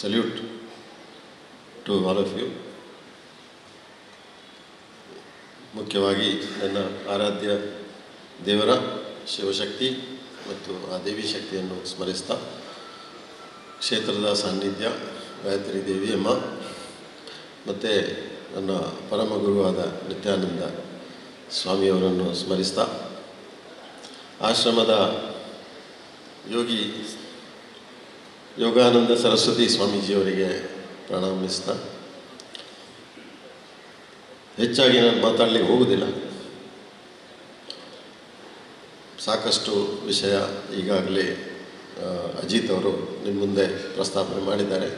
Salute to all of you. ಮುಖ್ಯವಾಗಿ ನನ್ನ ಆರಾಧ್ಯ ದೇವರ ಶಿವಶಕ್ತಿ ಮತ್ತು ಆ ದೇವಿ ಶಕ್ತಿಯನ್ನು ಸ್ಮರಿಸ್ತಾ, ಕ್ಷೇತ್ರದ ಸಾನ್ನಿಧ್ಯ ಗಾಯತ್ರಿ ದೇವಿ ಅಮ್ಮ ಮತ್ತು ನನ್ನ ಪರಮ ಗುರುವಾದ ನಿತ್ಯಾನಂದ ಸ್ವಾಮಿಯವರನ್ನು ಸ್ಮರಿಸ್ತಾ, ಆಶ್ರಮದ ಯೋಗಾನಂದ ಸರಸ್ವತಿ ಸ್ವಾಮೀಜಿಯವರಿಗೆ ಪ್ರಣಾಮಿಸ್ತಾ, ಹೆಚ್ಚಾಗಿ ನಾನು ಮಾತಾಡಲಿಕ್ಕೆ ಹೋಗುವುದಿಲ್ಲ. ಸಾಕಷ್ಟು ವಿಷಯ ಈಗಾಗಲೇ ಅಜಿತ್ ಅವರು ನಿಮ್ಮ ಮುಂದೆ ಪ್ರಸ್ತಾಪನೆ ಮಾಡಿದ್ದಾರೆ.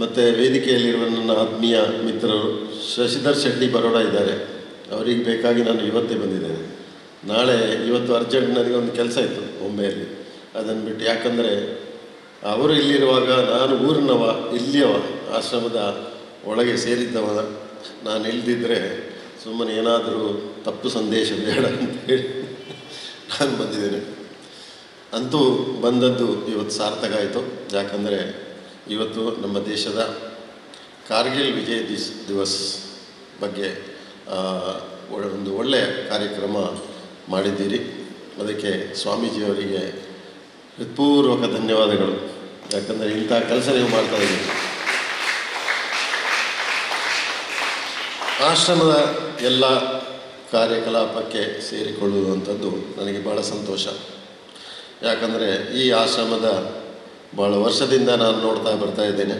ಮತ್ತು ವೇದಿಕೆಯಲ್ಲಿರುವ ನನ್ನ ಆತ್ಮೀಯ ಮಿತ್ರರು ಶಶಿಧರ್ ಶೆಟ್ಟಿ ಬರೋಡ ಇದ್ದಾರೆ. ಅವರಿಗೆ ಬೇಕಾಗಿ ನಾನು ಇವತ್ತೇ ಬಂದಿದ್ದೇನೆ. ಇವತ್ತು ಅರ್ಜೆಂಟ್ ನನಗೆ ಒಂದು ಕೆಲಸ ಇತ್ತು ಮುಂಬೈಯಲ್ಲಿ, ಅದನ್ನು ಬಿಟ್ಟು. ಯಾಕಂದರೆ ಅವರು ಇಲ್ಲಿರುವಾಗ ನಾನು ಊರಿನವ, ಇಲ್ಲಿಯವ, ಆಶ್ರಮದ ಒಳಗೆ ಸೇರಿದ್ದವ. ನಾನು ಇಲ್ದಿದ್ದರೆ ಸುಮ್ಮನೆ ಏನಾದರೂ ತಪ್ಪು ಸಂದೇಶ ಬೇಡ ಅಂತೇಳಿ ನಾನು ಬಂದಿದ್ದೇನೆ. ಅಂತೂ ಬಂದದ್ದು ಇವತ್ತು ಸಾರ್ಥಕ ಆಯಿತು. ಯಾಕಂದರೆ ಇವತ್ತು ನಮ್ಮ ದೇಶದ ಕಾರ್ಗಿಲ್ ವಿಜಯ್ ದಿವಸ್ ಬಗ್ಗೆ ಒಂದು ಒಳ್ಳೆಯ ಕಾರ್ಯಕ್ರಮ ಮಾಡಿದ್ದೀರಿ. ಅದಕ್ಕೆ ಸ್ವಾಮೀಜಿಯವರಿಗೆ ಹೃತ್ಪೂರ್ವಕ ಧನ್ಯವಾದಗಳು. ಯಾಕಂದರೆ ಇಂಥ ಕೆಲಸ ನೀವು ಮಾಡ್ತಾಯಿದ್ದೀರಿ. ಆಶ್ರಮದ ಎಲ್ಲ ಕಾರ್ಯಕಲಾಪಕ್ಕೆ ಸೇರಿಕೊಳ್ಳುವಂಥದ್ದು ನನಗೆ ಭಾಳ ಸಂತೋಷ. ಯಾಕಂದರೆ ಈ ಆಶ್ರಮದ ಭಾಳ ವರ್ಷದಿಂದ ನಾನು ನೋಡ್ತಾ ಬರ್ತಾ ಇದ್ದೇನೆ.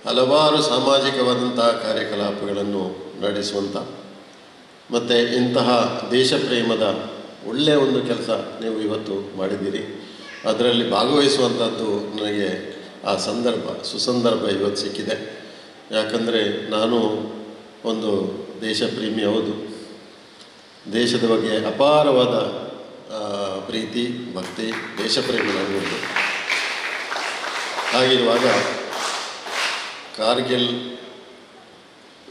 ಹಲವಾರು ಸಾಮಾಜಿಕವಾದಂಥ ಕಾರ್ಯಕಲಾಪಗಳನ್ನು ನಡೆಸುವಂಥ ಮತ್ತು ಇಂತಹ ದೇಶ ಪ್ರೇಮದ ಒಳ್ಳೆಯ ಒಂದು ಕೆಲಸ ನೀವು ಇವತ್ತು ಮಾಡಿದ್ದೀರಿ. ಅದರಲ್ಲಿ ಭಾಗವಹಿಸುವಂಥದ್ದು ನನಗೆ ಆ ಸುಸಂದರ್ಭ ಇವತ್ತು ಸಿಕ್ಕಿದೆ. ಯಾಕಂದರೆ ನಾನು ಒಂದು ದೇಶ ಪ್ರೇಮಿ, ಹೌದು. ದೇಶದ ಬಗ್ಗೆ ಅಪಾರವಾದ ಪ್ರೀತಿ, ಭಕ್ತಿ, ದೇಶ ಪ್ರೇಮ ನನಗುಂಟು. ಹಾಗಿರುವಾಗ ಕಾರ್ಗಿಲ್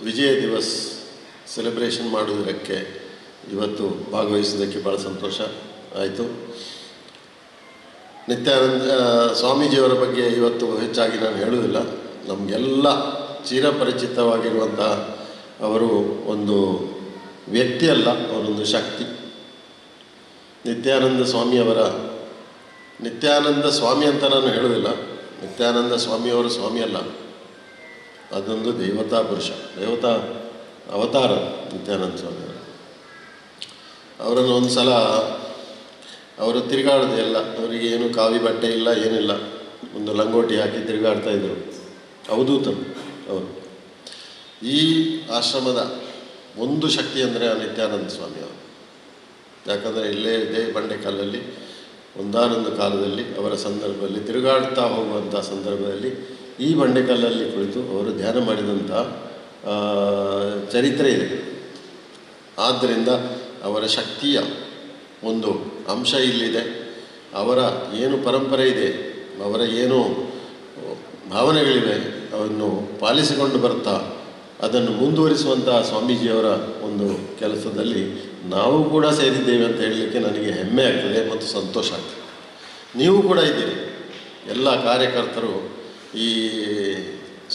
ವಿಜಯ ದಿವಸ್ ಸೆಲೆಬ್ರೇಷನ್ ಮಾಡುವುದಕ್ಕೆ ಇವತ್ತು ಭಾಗವಹಿಸೋದಕ್ಕೆ ಭಾಳ ಸಂತೋಷ ಆಯಿತು. ನಿತ್ಯಾನಂದ ಸ್ವಾಮೀಜಿಯವರ ಬಗ್ಗೆ ಇವತ್ತು ಹೆಚ್ಚಾಗಿ ನಾನು ಹೇಳುವುದಿಲ್ಲ. ನಮಗೆಲ್ಲ ಚಿರಪರಿಚಿತವಾಗಿರುವಂಥ ಅವರು ಒಂದು ವ್ಯಕ್ತಿ ಅಲ್ಲ, ಅವರೊಂದು ಶಕ್ತಿ. ನಿತ್ಯಾನಂದ ಸ್ವಾಮಿ ಅಂತ ನಾನು ಹೇಳುವುದಿಲ್ಲ. ನಿತ್ಯಾನಂದ ಸ್ವಾಮಿಯವರು ಸ್ವಾಮಿ ಅಲ್ಲ, ಅದೊಂದು ದೇವತಾ ಪುರುಷ, ದೇವತಾ ಅವತಾರ ನಿತ್ಯಾನಂದ ಸ್ವಾಮಿಯವರು. ಅವರನ್ನು ಒಂದು ಸಲ ಅವರು ತಿರುಗಾಡೋದು ಎಲ್ಲ, ಅವರಿಗೆ ಏನು ಕಾವಿ ಬಟ್ಟೆ ಇಲ್ಲ, ಏನಿಲ್ಲ, ಒಂದು ಲಂಗೋಟಿ ಹಾಕಿ ತಿರುಗಾಡ್ತಾಯಿದ್ರು. ಅವಧೂತರು ಅವರು. ಈ ಆಶ್ರಮದ ಒಂದು ಶಕ್ತಿ ಅಂದರೆ ಆ ನಿತ್ಯಾನಂದ ಸ್ವಾಮಿಯವರು. ಯಾಕಂದರೆ ಇಲ್ಲೇ ಇದೇ ಬಂಡೆಕಲ್ಲಲ್ಲಿ ಒಂದಾನೊಂದು ಕಾಲದಲ್ಲಿ ಅವರ ಸಂದರ್ಭದಲ್ಲಿ ತಿರುಗಾಡ್ತಾ ಹೋಗುವಂಥ ಸಂದರ್ಭದಲ್ಲಿ ಈ ಬಂಡೆಕಲ್ಲಲ್ಲಿ ಕುಳಿತು ಅವರು ಧ್ಯಾನ ಮಾಡಿದಂಥ ಚರಿತ್ರೆ ಇದೆ. ಆದ್ದರಿಂದ ಅವರ ಶಕ್ತಿಯ ಒಂದು ಅಂಶ ಇಲ್ಲಿದೆ. ಅವರ ಏನು ಪರಂಪರೆ ಇದೆ, ಅವರ ಏನು ಭಾವನೆಗಳಿವೆ, ಅವನ್ನು ಪಾಲಿಸಿಕೊಂಡು ಬರ್ತಾ ಅದನ್ನು ಮುಂದುವರಿಸುವಂಥ ಸ್ವಾಮೀಜಿಯವರ ಒಂದು ಕೆಲಸದಲ್ಲಿ ನಾವು ಕೂಡ ಸೇರಿದ್ದೇವೆ ಅಂತ ಹೇಳಲಿಕ್ಕೆ ನನಗೆ ಹೆಮ್ಮೆ ಆಗ್ತದೆ ಮತ್ತು ಸಂತೋಷ ಆಗ್ತದೆ. ನೀವು ಕೂಡ ಇದ್ದೀರಿ. ಎಲ್ಲ ಕಾರ್ಯಕರ್ತರು ಈ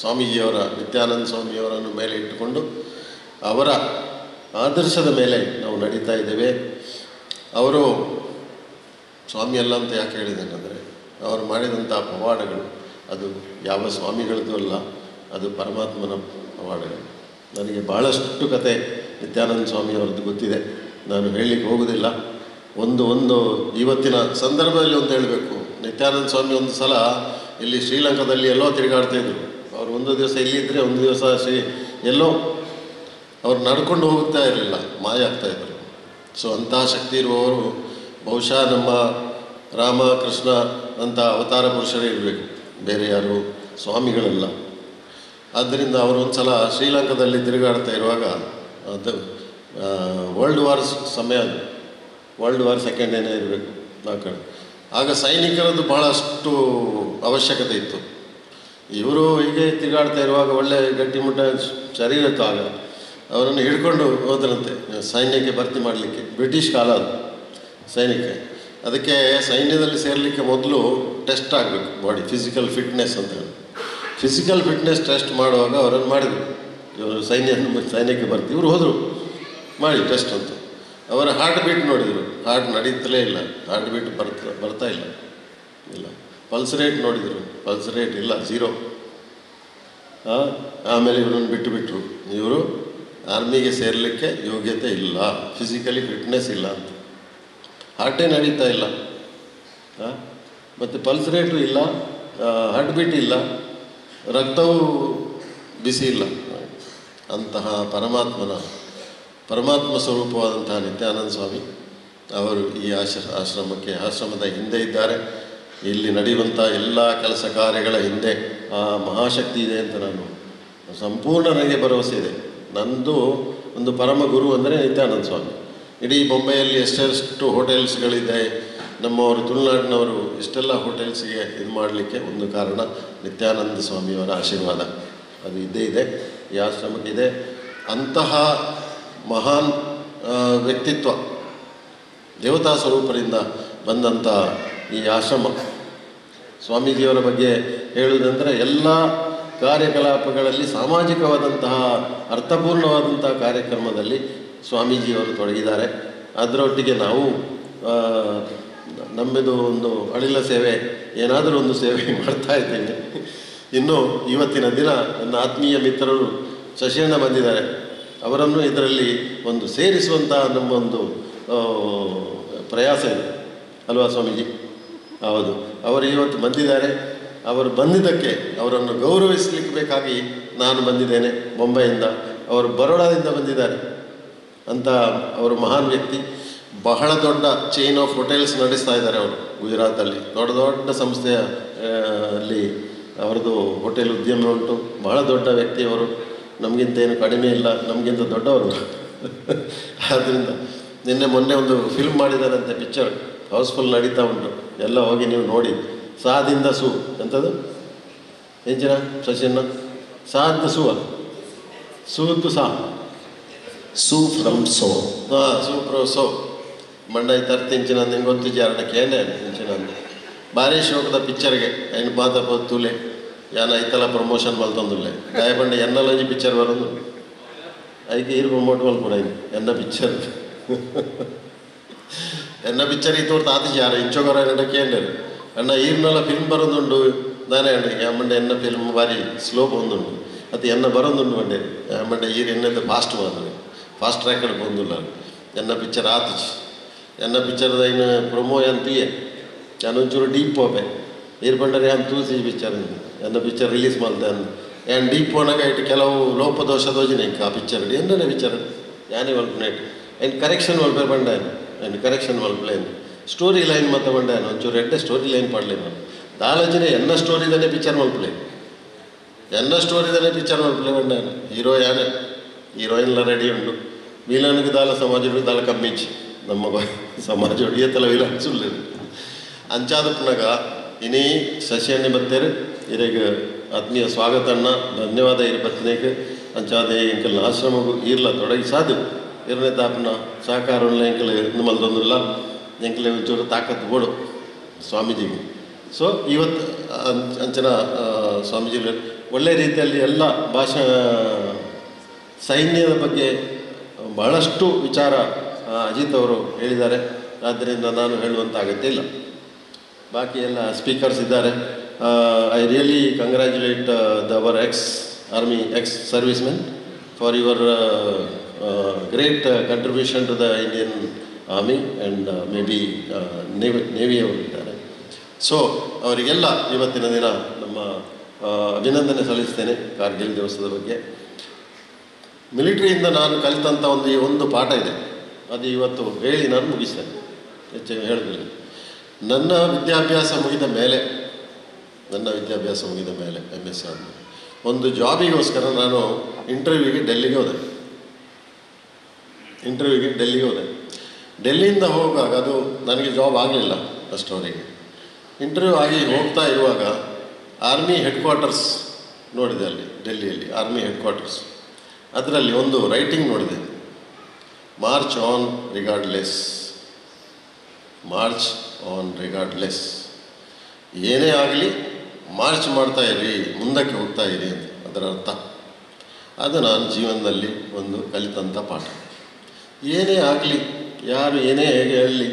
ಸ್ವಾಮೀಜಿಯವರ, ನಿತ್ಯಾನಂದ ಸ್ವಾಮಿಯವರನ್ನು ಮೇಲೆ ಇಟ್ಟುಕೊಂಡು ಅವರ ಆದರ್ಶದ ಮೇಲೆ ನಾವು ನಡೀತಾ ಇದ್ದೇವೆ. ಅವರು ಸ್ವಾಮಿ ಅಲ್ಲ ಅಂತ ಯಾಕೆ ಹೇಳಿದ್ದೇನೆಂದರೆ, ಅವರು ಮಾಡಿದಂಥ ಪವಾಡಗಳು ಅದು ಯಾವ ಸ್ವಾಮಿಗಳದ್ದು ಅಲ್ಲ, ಅದು ಪರಮಾತ್ಮನ ಪವಾಡಗಳು. ನನಗೆ ಭಾಳಷ್ಟು ಕತೆ ನಿತ್ಯಾನಂದ ಸ್ವಾಮಿಯವರದ್ದು ಗೊತ್ತಿದೆ, ನಾನು ಹೇಳಲಿಕ್ಕೆ ಹೋಗೋದಿಲ್ಲ. ಒಂದು ಇವತ್ತಿನ ಸಂದರ್ಭದಲ್ಲಿ ಒಂದು ಹೇಳಬೇಕು. ನಿತ್ಯಾನಂದ ಸ್ವಾಮಿ ಒಂದು ಸಲ ಇಲ್ಲಿ ಶ್ರೀಲಂಕಾದಲ್ಲಿ ಎಲ್ಲೋ ತಿರುಗಾಡ್ತಾಯಿದ್ರು. ಅವರು ಒಂದು ದಿವಸ ಇಲ್ಲಿದ್ದರೆ ಒಂದು ದಿವಸ ಎಲ್ಲೋ ಅವ್ರು ನಡ್ಕೊಂಡು ಹೋಗ್ತಾ ಇರಲಿಲ್ಲ, ಮಾಯ ಆಗ್ತಾಯಿದ್ರು. ಸೊ ಅಂತಹ ಶಕ್ತಿ ಇರುವವರು ಬಹುಶಃ ನಮ್ಮ ರಾಮ ಕೃಷ್ಣ ಅಂತ ಅವತಾರ ಪುರುಷರೇ ಇರಬೇಕು, ಬೇರೆ ಯಾರು ಸ್ವಾಮಿಗಳಲ್ಲ. ಆದ್ದರಿಂದ ಅವರು ಒಂದು ಸಲ ಶ್ರೀಲಂಕಾದಲ್ಲಿ ತಿರುಗಾಡ್ತಾ ಇರುವಾಗ, ಅದು ವರ್ಲ್ಡ್ ವಾರ್ ಸಮಯ, ವರ್ಲ್ಡ್ ವಾರ್ ಸೆಕೆಂಡ್ ಏನೇ ಇರಬೇಕು ಆ ಕಡೆ. ಆಗ ಸೈನಿಕರದ್ದು ಭಾಳಷ್ಟು ಅವಶ್ಯಕತೆ ಇತ್ತು. ಇವರು ಹೀಗೆ ತಿರುಗಾಡ್ತಾ ಇರುವಾಗ ಒಳ್ಳೆ ಗಟ್ಟಿಮುಟ್ಟ ಶರೀರ ಇತ್ತು. ಆಗ ಅವರನ್ನು ಹಿಡ್ಕೊಂಡು ಹೋದ್ರಂತೆ ಸೈನ್ಯಕ್ಕೆ ಭರ್ತಿ ಮಾಡಲಿಕ್ಕೆ. ಬ್ರಿಟಿಷ್ ಕಾಲ ಅದು. ಸೈನಿಕ ಅದಕ್ಕೆ ಸೈನ್ಯದಲ್ಲಿ ಸೇರಲಿಕ್ಕೆ ಮೊದಲು ಟೆಸ್ಟ್ ಆಗಬೇಕು ಬಾಡಿ, ಫಿಸಿಕಲ್ ಫಿಟ್ನೆಸ್ ಅಂತ ಹೇಳಿ. ಫಿಸಿಕಲ್ ಫಿಟ್ನೆಸ್ ಟೆಸ್ಟ್ ಮಾಡುವಾಗ ಅವರನ್ನು ಮಾಡಿದರು. ಇವರು ಸೈನ್ಯಕ್ಕೆ ಬರ್ತೀವಿ, ಇವರು ಹೋದರು ಮಾಡಿ ಟೆಸ್ಟ್ ಅಂತ. ಅವರ ಹಾರ್ಟ್ ಬೀಟ್ ನೋಡಿದರು, ಹಾರ್ಟ್ ನಡೀತಲೇ ಇಲ್ಲ, ಹಾರ್ಟ್ ಬೀಟ್ ಬರ್ತಾ ಇಲ್ಲ. ಪಲ್ಸ್ ರೇಟ್ ನೋಡಿದರು, ಪಲ್ಸ್ ರೇಟ್ ಇಲ್ಲ, 0. ಆಮೇಲೆ ಇವರನ್ನು ಬಿಟ್ಟುಬಿಟ್ರು. ಇವರು ಆರ್ಮಿಗೆ ಸೇರಲಿಕ್ಕೆ ಯೋಗ್ಯತೆ ಇಲ್ಲ, ಫಿಸಿಕಲಿ ಫಿಟ್ನೆಸ್ ಇಲ್ಲ ಅಂತ. ಹಾರ್ಟೇ ನಡೀತಾ ಇಲ್ಲ, ಮತ್ತು ಪಲ್ಸ್ ರೇಟು ಇಲ್ಲ, ಹಾರ್ಟ್ ಬೀಟ್ ಇಲ್ಲ, ರಕ್ತವೂ ಬಿಸಿ ಇಲ್ಲ. ಅಂತಹ ಪರಮಾತ್ಮ ಸ್ವರೂಪವಾದಂತಹ ನಿತ್ಯಾನಂದ ಸ್ವಾಮಿ ಅವರು ಈ ಆಶ್ರಮದ ಹಿಂದೆ ಇದ್ದಾರೆ. ಇಲ್ಲಿ ನಡೆಯುವಂಥ ಎಲ್ಲ ಕೆಲಸ ಕಾರ್ಯಗಳ ಹಿಂದೆ ಆ ಮಹಾಶಕ್ತಿ ಇದೆ ಅಂತ ಸಂಪೂರ್ಣ ನನಗೆ ಭರವಸೆ ಇದೆ. ನಂದು ಒಂದು ಪರಮ ಗುರು ಅಂದರೆ ನಿತ್ಯಾನಂದ ಸ್ವಾಮಿ. ಇಡೀ ಬೊಂಬೆಯಲ್ಲಿ ಎಷ್ಟೆಷ್ಟು ಹೋಟೆಲ್ಸ್ಗಳಿದೆ, ನಮ್ಮವರು ತುಳುನಾಡಿನವರು ಇಷ್ಟೆಲ್ಲ ಹೋಟೆಲ್ಸ್ಗೆ ಇದು ಮಾಡಲಿಕ್ಕೆ ಒಂದು ಕಾರಣ ನಿತ್ಯಾನಂದ ಸ್ವಾಮಿಯವರ ಆಶೀರ್ವಾದ. ಅದು ಇದ್ದೇ ಇದೆ, ಈ ಆಶ್ರಮಕ್ಕಿದೆ. ಅಂತಹ ಮಹಾನ್ ವ್ಯಕ್ತಿತ್ವ, ದೇವತಾ ಸ್ವರೂಪರಿಂದ ಬಂದಂಥ ಈ ಆಶ್ರಮ. ಸ್ವಾಮೀಜಿಯವರ ಬಗ್ಗೆ ಹೇಳುವುದಂದರೆ ಎಲ್ಲ ಕಾರ್ಯಕಲಾಪಗಳಲ್ಲಿ ಸಾಮಾಜಿಕವಾದಂತಹ ಅರ್ಥಪೂರ್ಣವಾದಂತಹ ಕಾರ್ಯಕ್ರಮದಲ್ಲಿ ಸ್ವಾಮೀಜಿಯವರು ತೊಡಗಿದ್ದಾರೆ. ಅದರೊಟ್ಟಿಗೆ ನಾವು ನಮ್ಮದು ಒಂದು ಅಳಿಲ ಸೇವೆ, ಏನಾದರೂ ಒಂದು ಸೇವೆ ಮಾಡ್ತಾ ಇದ್ದೇವೆ. ಇನ್ನು ಇವತ್ತಿನ ದಿನ ನನ್ನ ಆತ್ಮೀಯ ಮಿತ್ರರು ಶಶಿಯಣ್ಣ ಬಂದಿದ್ದಾರೆ, ಅವರನ್ನು ಇದರಲ್ಲಿ ಒಂದು ಸೇರಿಸುವಂಥ ನಮ್ಮೊಂದು ಪ್ರಯಾಸ ಇದೆ ಅಲ್ವಾ ಸ್ವಾಮೀಜಿ? ಹೌದು, ಅವರು ಇವತ್ತು ಬಂದಿದ್ದಾರೆ. ಅವರು ಬಂದಿದ್ದಕ್ಕೆ ಅವರನ್ನು ಗೌರವಿಸಲಿಕ್ಕೆ ಬೇಕಾಗಿ ನಾನು ಬಂದಿದ್ದೇನೆ ಬೊಂಬೆಯಿಂದ. ಅವರು ಬರೋಡಾದಿಂದ ಬಂದಿದ್ದಾರೆ ಅಂತ. ಅವರು ಮಹಾನ್ ವ್ಯಕ್ತಿ. ಬಹಳ ದೊಡ್ಡ ಚೈನ್ ಆಫ್ ಹೋಟೆಲ್ಸ್ ನಡೆಸ್ತಾ ಇದ್ದಾರೆ ಅವರು ಗುಜರಾತಲ್ಲಿ. ದೊಡ್ಡ ದೊಡ್ಡ ಸಂಸ್ಥೆಯ ಅಲ್ಲಿ ಅವರದು ಹೋಟೆಲ್ ಉದ್ಯಮ ಉಂಟು. ಬಹಳ ದೊಡ್ಡ ವ್ಯಕ್ತಿ ಅವರು, ನಮಗಿಂತ ಏನು ಕಡಿಮೆ ಇಲ್ಲ, ನಮಗಿಂತ ದೊಡ್ಡವರು. ಆದ್ದರಿಂದ ಮೊನ್ನೆ ಒಂದು ಫಿಲ್ಮ್ ಮಾಡಿದಾರಂತೆ, ಪಿಕ್ಚರ್ ಹೌಸ್ಫುಲ್ ನಡೀತಾ ಉಂಟು. ಎಲ್ಲ ಹೋಗಿ ನೀವು ನೋಡಿ. ಸಾದಿಂದ ಸೂ ಎಂಥದ್ದು ಎಂಚಿನ ಶಶಿಯನ್ನ ಸಾದ ಸೂವ ಸೂದ್ದು ಸೂ ಫ್ರಮ್ ಸೋ ಸೂ ಫ್ರೋ ಸೋ ಮಂಡೈ ತರ್ತಿಂಚಿನ ನಿಂಗೆ ಗೊತ್ತಿಜ್ಜಿ ಅರಣ ಕೇಂದ್ರ ಇಂಚಿನ ಭಾರಿ ಶೋಕದ ಪಿಕ್ಚರ್ಗೆ ಐನು ಮಾತ ತೂಲೆ ಯಾನ ಐತಲ ಪ್ರಮೋಷನ್ ಮಲ್ತೊಂದುಲ್ಲೆ ಗಾಯಪಂಡ ಎನ್ನಲೊಂಜಿ ಪಿಕ್ಚರ್ ಬರೋದು ಐಕೆ ಇರು ಪ್ರಮೋಟ್ ಮಲ್ಪುಡ ಎನ್ನ ಪಿಕ್ಚರ್ ಎನ್ನ ಪಿಕ್ಚರ್ ಇತ್ತೋರ್ತು ಆತಿಜಿ ಯಾರು ಇಂಚೋಗರ ಎನ್ನಡ ಕೇಂದ್ರ ಅಣ್ಣ ಈರ್ನೆಲ್ಲ ಫಿಲ್ಮ್ ಬರೋದುಂಡು ನಾನೇ ಅಣ್ಣ ಯಾಮಂಡ ಎನ್ನ ಫಿಲ್ಮ್ ಬಾರಿ ಸ್ಲೋ ಬಂದುಂಡು ಅದು ಎನ್ನ ಬರೋದುಂಡು ಮಂಡೆ ಯಾಮಂಡ ಈರು ಎನ್ನದು ಫಾಸ್ಟ್ ಬಂದು ಫಾಸ್ಟ್ ಟ್ರ್ಯಾಕಡ್ ಬಂದಿಲ್ಲ ಎನ್ನ ಪಿಕ್ಚರ್ ಆತಿಜಿ ಎನ್ನ ಪಿಕ್ಚರ್ದ ಇನ್ನು ಪ್ರೊಮೋ ಏನು ತೂಯೆ ಒಂಚೂರು ಡೀಪ್ ಹೋಪೆ ಈರು ಬಂಡರೆ ಏನು ತೂಸಿ ಪಿಕ್ಚರ್ ಎನ್ನ ಪಿಕ್ಚರ್ ರಿಲೀಸ್ ಮಾಡ್ದೆ ಅಂದು ಏನು ಡೀಪ್ ಹೋನಾಗ ಇಟ್ಟು ಕೆಲವು ಲೋಪದೋಷ ದೋಜಿನ ಆ ಪಿಕ್ಚರ್ ಎನ್ನೇ ಪಿಕ್ಚರ್ ಯಾನೇ ಮಲ್ಪನೇಟ್ ಏನು ಕರೆಕ್ಷನ್ ಮಲ್ಪೆ ಬಂಡ ಏನು ಕರೆಕ್ಷನ್ ಮಲ್ಪಲೇನು ಸ್ಟೋರಿ ಲೈನ್ ಮತ್ತೆ ಬಂಡ ಒಂಚೂರು ಎಡ್ಡೆ ಸ್ಟೋರಿ ಲೈನ್ ಪಡಲಿ ನಾನು ದಾಲಜಿನ ಎನ್ನ ಸ್ಟೋರಿದನೇ ಪಿಕ್ಚರ್ ಮಲ್ಪಲೆ ಎನ್ನ ಸ್ಟೋರಿದನೇ ಪಿಕ್ಚರ್ ಮಲ್ಪಲೆ ಬಂಡ ಹೀರೋ ಯಾನೆ ಹೀರೋಯಿನ್ಲ ರೆಡಿ ಉಂಟು ವಿಲನ್ಗೆ ದಾಲ ಸಮಾಜ ದಾಲ ಕಮ್ಮಿಂಚಿ ನಮ್ಮ ಸಮಾಜ ಒಡಿಯತ್ತಲ್ಲ ವಿಲನ್ ಸುಳ್ಳು ಅಂಚಾದಪ್ಪನಾಗ ಇನಿ ಶಶಿಯಣ್ಣೆ ಬತ್ತೇರು ಇರೆಗೆ ಆತ್ಮೀಯ ಸ್ವಾಗತಣ್ಣ ಧನ್ಯವಾದ ಇರು ಬತ್ತನೇಗೆ ಅಂಚಾದೆ ಇಂಕಲ್ ಆಶ್ರಮಗೂ ಇರ್ಲ ತೊಡಗಿ ಸಾಧು ಇರನೇ ತಾಪನ ಸಹಕಾರಲ್ಲ ಎಂಕಲ್ ಮಲ್ದೊಂದಿಲ್ಲ ಎಂಕಲೆ ಒಂಚೂರು ತಾಕತ್ತು ಬೋಡು ಸ್ವಾಮೀಜಿಗೆ. ಸೊ ಇವತ್ತು ಅಂಚನ ಸ್ವಾಮೀಜಿ ಒಳ್ಳೆಯ ರೀತಿಯಲ್ಲಿ ಎಲ್ಲ ಭಾಷಾ ಸೈನ್ಯದ ಬಗ್ಗೆ ಬಹಳಷ್ಟು ವಿಚಾರ ಅಜಿತ್ ಅವರು ಹೇಳಿದ್ದಾರೆ. ಆದ್ದರಿಂದ ನಾನು ಹೇಳುವಂಥ ಅಗತ್ಯ ಇಲ್ಲ. ಬಾಕಿ ಎಲ್ಲ ಸ್ಪೀಕರ್ಸ್ ಇದ್ದಾರೆ. I really congratulate our army service men for your great contribution to the Indian army and may be ನೇವಿಯವರು ಇದ್ದಾರೆ. ಸೊ ಅವರಿಗೆಲ್ಲ ಇವತ್ತಿನ ದಿನ ನಮ್ಮ ಅಭಿನಂದನೆ ಸಲ್ಲಿಸ್ತೇನೆ ಕಾರ್ಗಿಲ್ ದಿವಸದ ಬಗ್ಗೆ. ಮಿಲಿಟ್ರಿಯಿಂದ ನಾನು ಕಲಿತಂಥ ಒಂದು ಪಾಠ ಇದೆ, ಅದು ಇವತ್ತು ಹೇಳಿ ನಾನು ಮುಗಿಸ್ತೇನೆ, ಹೆಚ್ಚು ಹೇಳೋದಿಲ್ಲ. ನನ್ನ ವಿದ್ಯಾಭ್ಯಾಸ ಮುಗಿದ ಮೇಲೆ MS ಆದಮೇಲೆ ಒಂದು ಜಾಬಿಗೋಸ್ಕರ ನಾನು ಇಂಟರ್ವ್ಯೂಗೆ ಡೆಲ್ಲಿಗೆ ಹೋದೆ. ಡೆಲ್ಲಿಯಿಂದ ಹೋಗುವಾಗ ಅದು ನನಗೆ ಜಾಬ್ ಆಗಲಿಲ್ಲ ಅಷ್ಟರವರೆಗೆ. ಇಂಟರ್ವ್ಯೂ ಆಗಿ ಹೋಗ್ತಾ ಇರುವಾಗ ಆರ್ಮಿ ಹೆಡ್ ಕ್ವಾರ್ಟರ್ಸ್ ನೋಡಿದೆ, ಅಲ್ಲಿ ಡೆಲ್ಲಿಯಲ್ಲಿ ಆರ್ಮಿ ಹೆಡ್ ಕ್ವಾರ್ಟರ್ಸ್. ಅದರಲ್ಲಿ ಒಂದು ರೈಟಿಂಗ್ ನೋಡಿದೆ, March on regardless. March on regardless. ಏನೇ ಆಗಲಿ ಮಾರ್ಚ್ ಮಾಡ್ತಾ ಇರಿ, ಮುಂದಕ್ಕೆ ಹೋಗ್ತಾ ಇರಿ ಅಂತ ಅದರ ಅರ್ಥ. ಅದು ನಾನು ಜೀವನದಲ್ಲಿ ಒಂದು ಕಲಿತಂಥ ಪಾಠ. ಏನೇ ಆಗಲಿ, ಯಾರು ಏನೇ ಹೇಗೆ ಹೇಳಲಿ,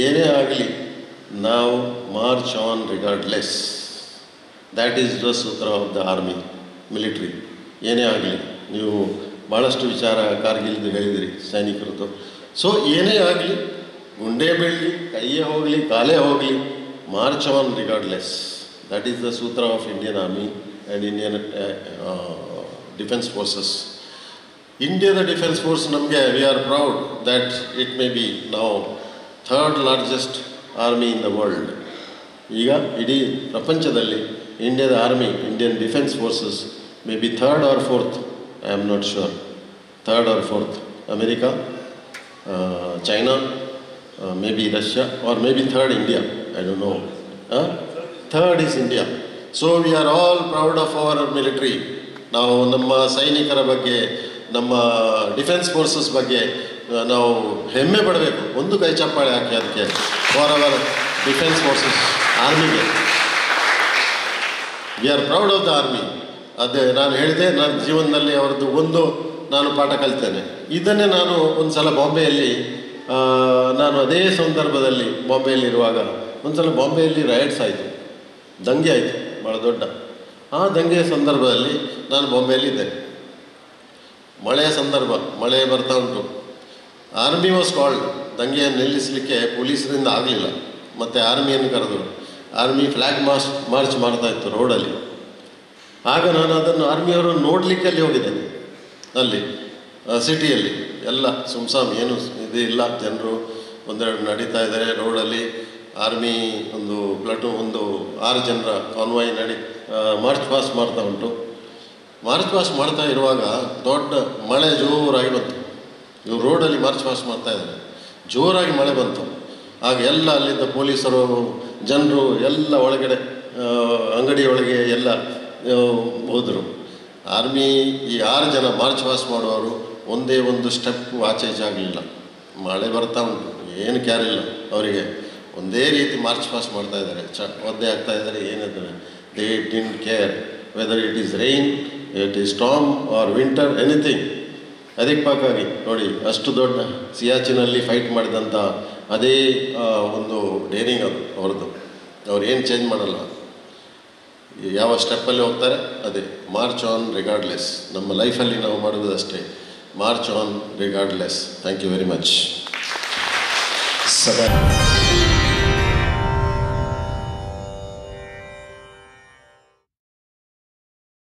ಏನೇ ಆಗಲಿ, ನಾವು March on regardless. That is the sutra of the army, military. ಏನೇ ಆಗಲಿ, ನೀವು ಭಾಳಷ್ಟು ವಿಚಾರ ಕಾರ್ಗಿಲ್ದು ಹೇಳಿದಿರಿ ಸೈನಿಕರದ್ದು. ಸೊ ಏನೇ ಆಗಲಿ, ಗುಂಡೇ ಬೀಳಲಿ, ಕೈಯೇ ಹೋಗಲಿ, ಕಾಲೇ ಹೋಗಲಿ, march on regardless. That is the sutra of Indian army and Indian defence forces. ಇಂಡಿಯಾದ ಡಿಫೆನ್ಸ್ ಫೋರ್ಸ್ ನಮಗೆ we are proud that it may be ನಾವು third largest army in the world. ಈಗ ಇಡೀ ಪ್ರಪಂಚದಲ್ಲಿ ಇಂಡಿಯಾದ army, Indian defence forces may be third or fourth, I am not sure, third or fourth. America, China, may be Russia, or may be third India, I don't know. Third is India. So we are all proud of our military. ನಾವು ನಮ್ಮ ಸೈನಿಕರ ಬಗ್ಗೆ, ನಮ್ಮ defence forces ಬಗ್ಗೆ ನಾವು ಹೆಮ್ಮೆ ಪಡಬೇಕು. ಒಂದು ಕೈ ಚಪ್ಪಾಳೆ ಹಾಕಿ ಅದಕ್ಕೆ, ಫಾರ್ ಅವರ್ ಡಿಫೆನ್ಸ್ ಫೋರ್ಸಸ್, ಆರ್ಮಿಗೆ. We are proud of the army. ಅದೇ ನಾನು ಹೇಳಿದೆ, ನನ್ನ ಜೀವನದಲ್ಲಿ ಅವರದ್ದು ಒಂದು ನಾನು ಪಾಠ ಕಲಿತೇನೆ. ಇದನ್ನೇ ನಾನು ಒಂದು ಸಲ ಬಾಂಬೆಯಲ್ಲಿ, ನಾನು ಅದೇ ಸಂದರ್ಭದಲ್ಲಿ ಬಾಂಬೆಯಲ್ಲಿರುವಾಗ ಒಂದು ಸಲ ಬಾಂಬೆಯಲ್ಲಿ ರೈಟ್ಸ್ ಆಯಿತು, ದಂಗೆ ಆಯಿತು ಭಾಳ ದೊಡ್ಡ. ಆ ದಂಗೆಯ ಸಂದರ್ಭದಲ್ಲಿ ನಾನು ಬಾಂಬೆಯಲ್ಲಿದ್ದೆ. ಮಳೆಯ ಸಂದರ್ಭ, ಮಳೆ ಬರ್ತಾ ಉಂಟು. Army was called. ದಂಗೆಯನ್ನು ನಿಲ್ಲಿಸಲಿಕ್ಕೆ ಪೊಲೀಸರಿಂದ ಆಗಲಿಲ್ಲ. ಮತ್ತು ಆರ್ಮಿಯನ್ನು ಕರೆದರು. ಆರ್ಮಿ ಫ್ಲ್ಯಾಗ್ ಮಾರ್ಚ್ ಮಾಡ್ತಾಯಿತ್ತು ರೋಡಲ್ಲಿ. ಆಗ ನಾನು ಅದನ್ನು ಆರ್ಮಿಯವರು ನೋಡಲಿಕ್ಕೆ ಅಲ್ಲಿ ಹೋಗಿದ್ದೇನೆ. ಅಲ್ಲಿ ಸಿಟಿಯಲ್ಲಿ ಎಲ್ಲ ಸುಮ್ಸಾಮ್, ಏನು ಇದು ಇಲ್ಲ, ಜನರು ಒಂದೆರಡು ನಡೀತಾ ಇದ್ದಾರೆ ರೋಡಲ್ಲಿ. ಆರ್ಮಿ ಒಂದು ಪ್ಲಟೂನ್, ಒಂದು 6 ಜನರ ಕಾನ್ವಾಯ್ ಮಾರ್ಚ್ ಪಾಸ್ ಮಾಡ್ತಾ ಉಂಟು. ಮಾರ್ಚ್ ಪಾಸ್ ಮಾಡ್ತಾ ಇರುವಾಗ ದೊಡ್ಡ ಮಳೆ ಜೋರಾಗಿ ಬಂತು. ಇವರು ರೋಡಲ್ಲಿ ಮಾರ್ಚ್ ಪಾಸ್ ಮಾಡ್ತಾಯಿದ್ದಾರೆ, ಜೋರಾಗಿ ಮಳೆ ಬಂತು. ಆಗ ಎಲ್ಲ ಅಲ್ಲಿದ್ದ ಪೊಲೀಸರು, ಜನರು ಎಲ್ಲ ಒಳಗಡೆ ಅಂಗಡಿಯೊಳಗೆ ಎಲ್ಲ ಹೋದರು. ಆರ್ಮಿ ಈ 6 ಜನ ಮಾರ್ಚ್ ಪಾಸ್ ಮಾಡುವವರು ಒಂದೇ ಒಂದು ಸ್ಟೆಪ್ ಆಚೆ ಈಚೆ ಆಗಲಿಲ್ಲ. ಮಳೆ ಬರ್ತಾ ಉಂಟು, ಏನು ಕ್ಯಾರ್ ಇಲ್ಲ ಅವರಿಗೆ. ಒಂದೇ ರೀತಿ ಮಾರ್ಚ್ ಪಾಸ್ ಮಾಡ್ತಾ ಇದ್ದಾರೆ, ಒದ್ದೆ ಆಗ್ತಾ ಇದ್ದಾರೆ. ಏನಿದ್ದಾರೆ, they didn't care whether it is rain, it is storm or winter, anything. ಅದಕ್ಕೆ ಬೇಕಾಗಿ ನೋಡಿ, ಅಷ್ಟು ದೊಡ್ಡ ಸಿಯಾಚಿನಲ್ಲಿ ಫೈಟ್ ಮಾಡಿದಂಥ ಅದೇ ಒಂದು ಡೇರಿಂಗ್ ಅದು ಅವ್ರದ್ದು. ಅವ್ರು ಏನು ಚೇಂಜ್ ಮಾಡಲ್ಲ, ಯಾವ ಸ್ಟೆಪ್ಪಲ್ಲಿ ಹೋಗ್ತಾರೆ ಅದೇ. March on regardless. ನಮ್ಮ ಲೈಫಲ್ಲಿ ನಾವು ಮಾಡುವುದಷ್ಟೇ, march on regardless. Thank you very much.